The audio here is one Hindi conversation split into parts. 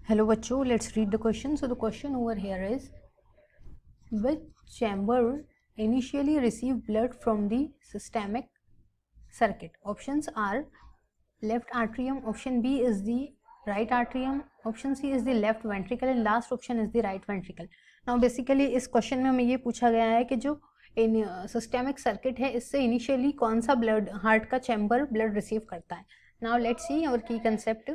Hello बच्चों, let's read the question. So the question over here is, which chamber initially received blood from the systemic circuit? Options are left atrium, option B is the right atrium, option C is the left ventricle and last option is the right ventricle. Now basically इस क्वेश्चन में हमें ये पूछा गया है कि जो सिस्टेमिक सर्किट है इससे इनिशियली कौन सा ब्लड हार्ट का चैम्बर ब्लड रिसीव करता है. नाउ लेट्स सी आवर की concept.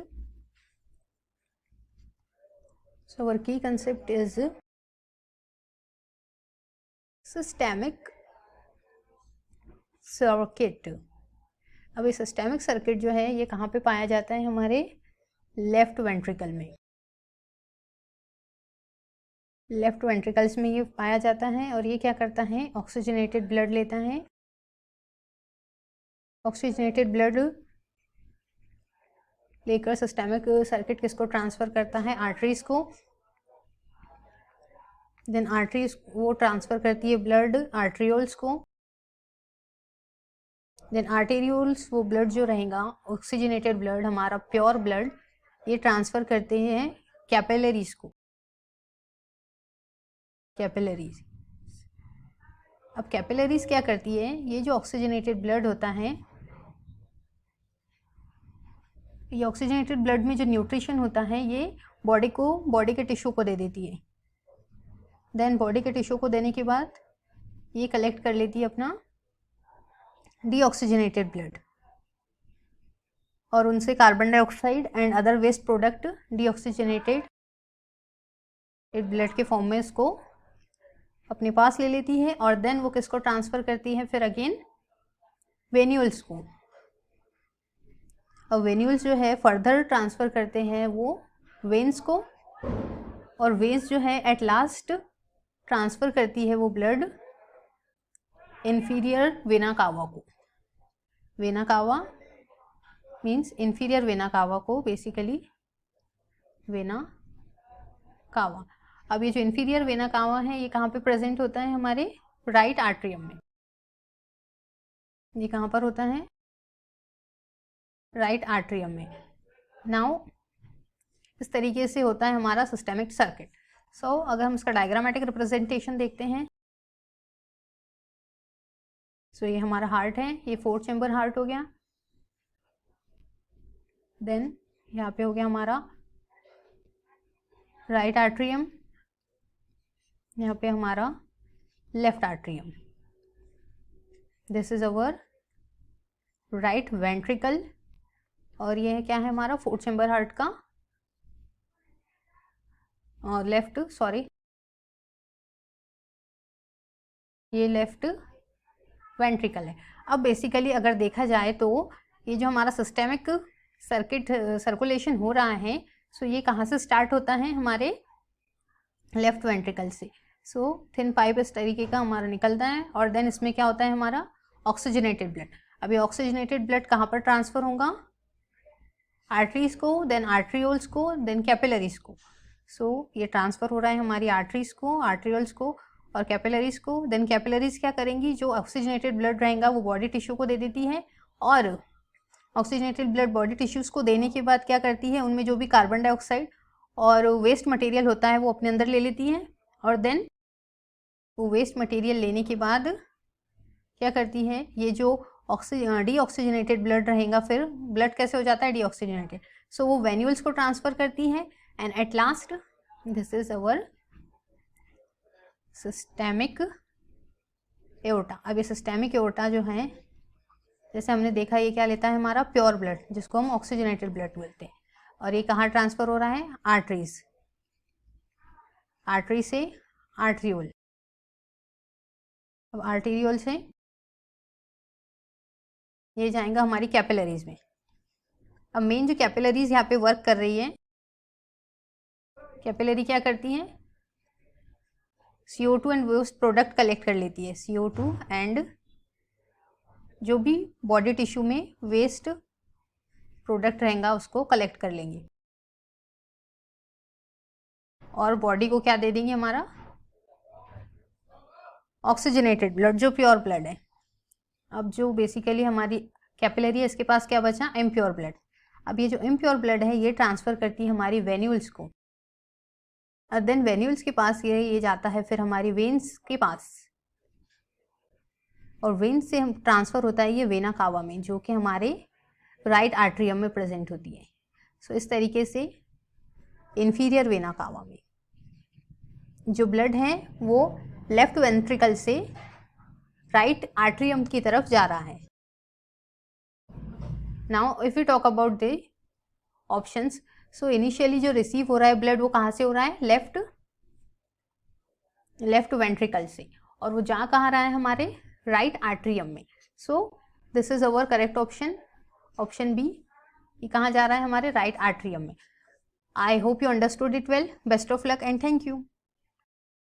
So our key concept is systemic circuit. अब ये सिस्टेमिक सर्किट जो है ये कहाँ पे पाया जाता है? हमारे लेफ्ट वेंट्रिकल में. लेफ्ट वेंट्रिकल्स में ये पाया जाता है और ये क्या करता है? ऑक्सीजनेटेड ब्लड लेता है. ऑक्सीजनेटेड ब्लड लेकर सिस्टेमिक सर्किट किसको ट्रांसफ़र करता है? आर्टरीज को. देन आर्टरीज वो ट्रांसफ़र करती है ब्लड आर्ट्रियोल्स को. देन आर्टेरियोल्स वो ब्लड जो रहेगा ऑक्सीजनेटेड ब्लड हमारा प्योर ब्लड ये ट्रांसफ़र करते हैं कैपिलरीज को. कैपिलरीज. अब कैपिलरीज क्या करती है? ये जो ऑक्सीजनेटेड ब्लड होता है ये ऑक्सीजनेटेड ब्लड में जो न्यूट्रिशन होता है ये बॉडी के टिश्यू को दे देती है. देन बॉडी के टिश्यू को देने के बाद ये कलेक्ट कर लेती है अपना डीऑक्सीजनेटेड ब्लड और उनसे carbon dioxide and other waste product deoxygenated blood के फॉर्म में इसको अपने पास ले लेती है और देन वो किसको ट्रांसफ़र करती है? फिर अगेन वेन्यूल्स को. अब वेन्यूल्स जो है फर्दर ट्रांसफ़र करते हैं वो वेन्स को और वेन्स जो है एट लास्ट ट्रांसफ़र करती है वो ब्लड इन्फीरियर वेना कावा को. Vena cava means inferior vena cava को, बेसिकली वेना कावा. अब ये जो इन्फीरियर वेना कावा है ये कहाँ पे प्रेजेंट होता है? हमारे राइट आर्ट्रियम में. ये कहाँ पर होता है? राइट आर्ट्रियम में. नाउ इस तरीके से होता है हमारा सिस्टेमिक सर्किट. सो अगर हम इसका डायग्रामेटिक रिप्रेजेंटेशन देखते हैं सो ये हमारा हार्ट है. ये 4 चैम्बर हार्ट हो गया. देन यहाँ पे हो गया हमारा राइट आर्ट्रियम. यहाँ पे हमारा left atrium. This is our right ventricle और ये क्या है हमारा 4 चैम्बर हार्ट का लेफ्ट ये लेफ्ट वेंट्रिकल है. अब बेसिकली अगर देखा जाए तो ये जो हमारा सिस्टेमिक सर्किट सर्कुलेशन हो रहा है सो ये कहाँ से स्टार्ट होता है? हमारे लेफ्ट वेंट्रिकल से. सो थिन पाइप इस तरीके का हमारा निकलता है और देन इसमें क्या होता है? हमारा ऑक्सीजनेटेड ब्लड. अब ये ऑक्सीजनेटेड ब्लड कहाँ पर ट्रांसफ़र होगा? आर्टरीज को, देन आर्ट्रियोल्स को, देन कैपिलरीज को. सो ये ट्रांसफ़र हो रहा है हमारी आर्टरीज को, आर्ट्रियोल्स को और कैपिलरीज को. देन कैपिलरीज क्या करेंगी? जो ऑक्सीजनेटेड ब्लड रहेगा वो बॉडी टिश्यू को दे देती है और ऑक्सीजनेटेड ब्लड बॉडी टिश्यूज़ को देने के बाद क्या करती है? उनमें जो भी कार्बन डाइऑक्साइड और वेस्ट मटेरियल होता है वो अपने अंदर ले लेती है और देन वो वेस्ट मटेरियल लेने के बाद क्या करती है? ये जो डीऑक्सीजनेटेड ब्लड रहेगा फिर ब्लड कैसे हो जाता है? डीऑक्सीजनेटेड. सो वो वेन्यूल्स को ट्रांसफ़र करती है and at last this is our systemic aorta. अब ये सिस्टेमिक एओर्टा जो है जैसे हमने देखा ये क्या लेता है? हमारा प्योर ब्लड जिसको हम ऑक्सीजनेटेड ब्लड बोलते हैं. और ये कहाँ ट्रांसफ़र हो रहा है? आर्टरीज. आर्टरी से आर्ट्रियोल. अब आर्टेरियोल से ये जाएगा हमारी कैपिलरीज में. अब मेन जो कैपिलरीज यहाँ पे वर्क कर रही है, कैपिलरी क्या करती है? CO2 and waste product collect कर लेती है. CO2 एंड जो भी बॉडी टिश्यू में वेस्ट प्रोडक्ट रहेगा उसको कलेक्ट कर लेंगे और बॉडी को क्या दे देंगे? हमारा ऑक्सीजनेटेड ब्लड जो प्योर ब्लड है. अब जो बेसिकली हमारी कैपिलरी है इसके पास क्या बचा? Impure blood. अब ये जो इम्प्योर ब्लड है ये ट्रांसफ़र करती है हमारी वेन्यूल्स को. देन वेन्यूल्स के पास ये जाता है फिर हमारी वेन्स के पास, और वेन्स से हम ट्रांसफ़र होता है ये वेना कावा में, जो कि हमारे राइट आर्ट्रियम में प्रेजेंट होती है। सो इस तरीके से इन्फीरियर वेना कावा में जो ब्लड है वो लेफ्ट वेंट्रिकल से राइट आर्ट्रियम की तरफ जा रहा है। Now if you talk about the options, so initially जो रिसीव हो रहा है ब्लड वो कहाँ से हो रहा है, लेफ्ट वेंट्रिकल से, और वो जा कहाँ रहा है हमारे राइट आर्ट्रियम में। So this is our correct option, option B. ये कहाँ जा रहा है हमारे राइट आर्ट्रियम में। I hope you understood it well. Best of luck and thank you.